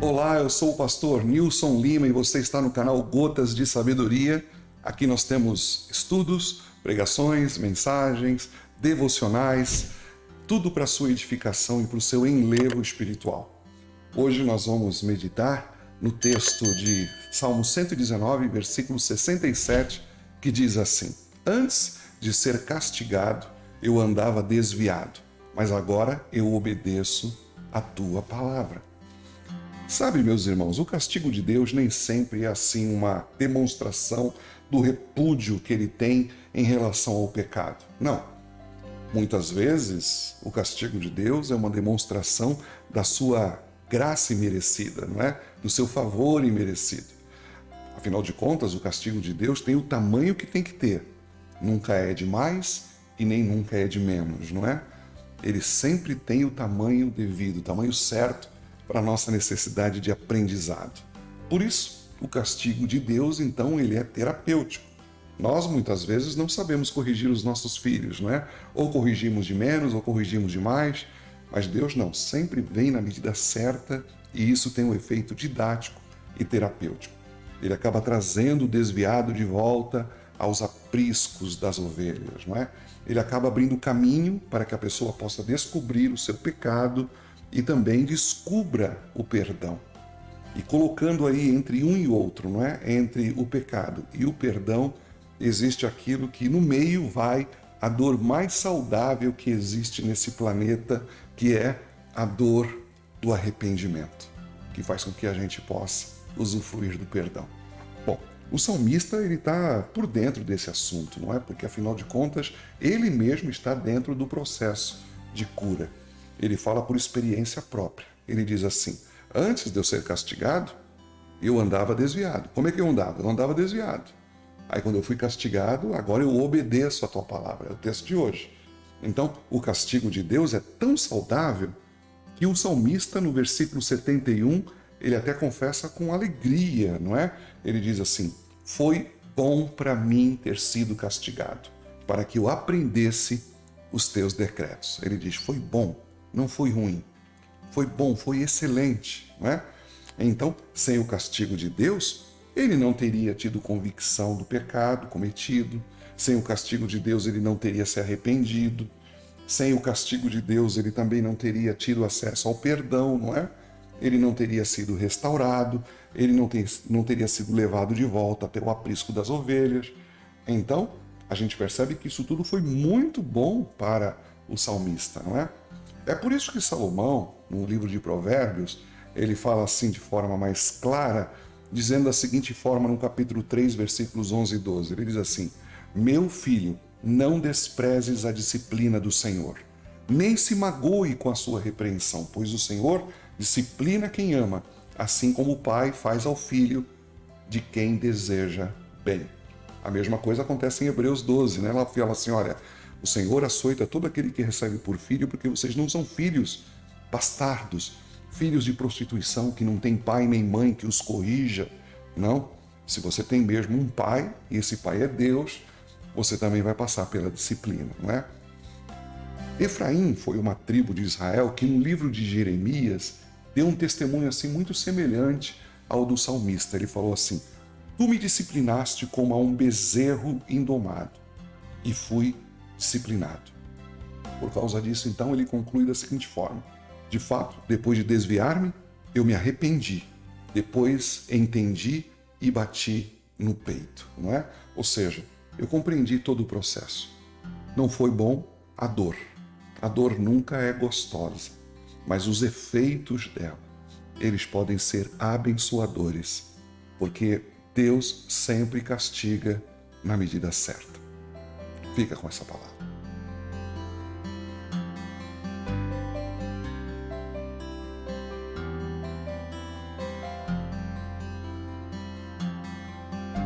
Olá, eu sou o pastor Nilson Lima e você está no canal Gotas de Sabedoria. Aqui nós temos estudos, pregações, mensagens, devocionais, tudo para a sua edificação e para o seu enlevo espiritual. Hoje nós vamos meditar no texto de Salmo 119, versículo 67, que diz assim: Antes de ser castigado, eu andava desviado, mas agora eu obedeço a tua palavra. Sabe, meus irmãos, o castigo de Deus nem sempre é assim uma demonstração do repúdio que ele tem em relação ao pecado. Não. Muitas vezes, o castigo de Deus é uma demonstração da sua graça imerecida, não é? Do seu favor imerecido. Afinal de contas, o castigo de Deus tem o tamanho que tem que ter. Nunca é de mais e nem nunca é de menos, não é? Ele sempre tem o tamanho devido, o tamanho certo para a nossa necessidade de aprendizado. Por isso, o castigo de Deus, então, ele é terapêutico. Nós, muitas vezes, não sabemos corrigir os nossos filhos, não é? Ou corrigimos de menos, ou corrigimos de mais, mas Deus não, sempre vem na medida certa e isso tem um efeito didático e terapêutico. Ele acaba trazendo o desviado de volta aos apriscos das ovelhas, não é? Ele acaba abrindo caminho para que a pessoa possa descobrir o seu pecado e também descubra o perdão. E colocando aí entre um e outro, não é? Entre o pecado e o perdão, existe aquilo que no meio vai a dor mais saudável que existe nesse planeta, que é a dor do arrependimento, que faz com que a gente possa usufruir do perdão. Bom, o salmista ele está por dentro desse assunto, não é? Porque afinal de contas, ele mesmo está dentro do processo de cura. Ele fala por experiência própria. Ele diz assim: antes de eu ser castigado, eu andava desviado. Como é que eu andava? Eu andava desviado. Aí quando eu fui castigado, agora eu obedeço a tua palavra. É o texto de hoje. Então, o castigo de Deus é tão saudável que o salmista, no versículo 71, ele até confessa com alegria, não é? Ele diz assim: foi bom para mim ter sido castigado, para que eu aprendesse os teus decretos. Ele diz: foi bom. Não foi ruim, foi bom, foi excelente, não é? Então, sem o castigo de Deus, ele não teria tido convicção do pecado cometido, sem o castigo de Deus ele não teria se arrependido, sem o castigo de Deus ele também não teria tido acesso ao perdão, não é? Ele não teria sido restaurado, ele não teria sido levado de volta até o aprisco das ovelhas. Então, a gente percebe que isso tudo foi muito bom para o salmista, não é? É por isso que Salomão, no livro de Provérbios, ele fala assim de forma mais clara, dizendo da seguinte forma no capítulo 3, versículos 11 e 12. Ele diz assim: meu filho, não desprezes a disciplina do Senhor, nem se magoe com a sua repreensão, pois o Senhor disciplina quem ama, assim como o pai faz ao filho de quem deseja bem. A mesma coisa acontece em Hebreus 12, né? Ela fala assim: olha, o Senhor açoita todo aquele que recebe por filho, porque vocês não são filhos bastardos, filhos de prostituição, que não tem pai nem mãe que os corrija. Não. Se você tem mesmo um pai, e esse pai é Deus, você também vai passar pela disciplina, não é? Efraim foi uma tribo de Israel que no livro de Jeremias deu um testemunho assim muito semelhante ao do salmista. Ele falou assim: tu me disciplinaste como a um bezerro indomado, e fui disciplinado. Por causa disso, então, ele conclui da seguinte forma: de fato, depois de desviar-me, eu me arrependi, depois entendi e bati no peito, não é? Ou seja, eu compreendi todo o processo. Não foi bom a dor. A dor nunca é gostosa, mas os efeitos dela, eles podem ser abençoadores, porque Deus sempre castiga na medida certa. Fica com essa palavra.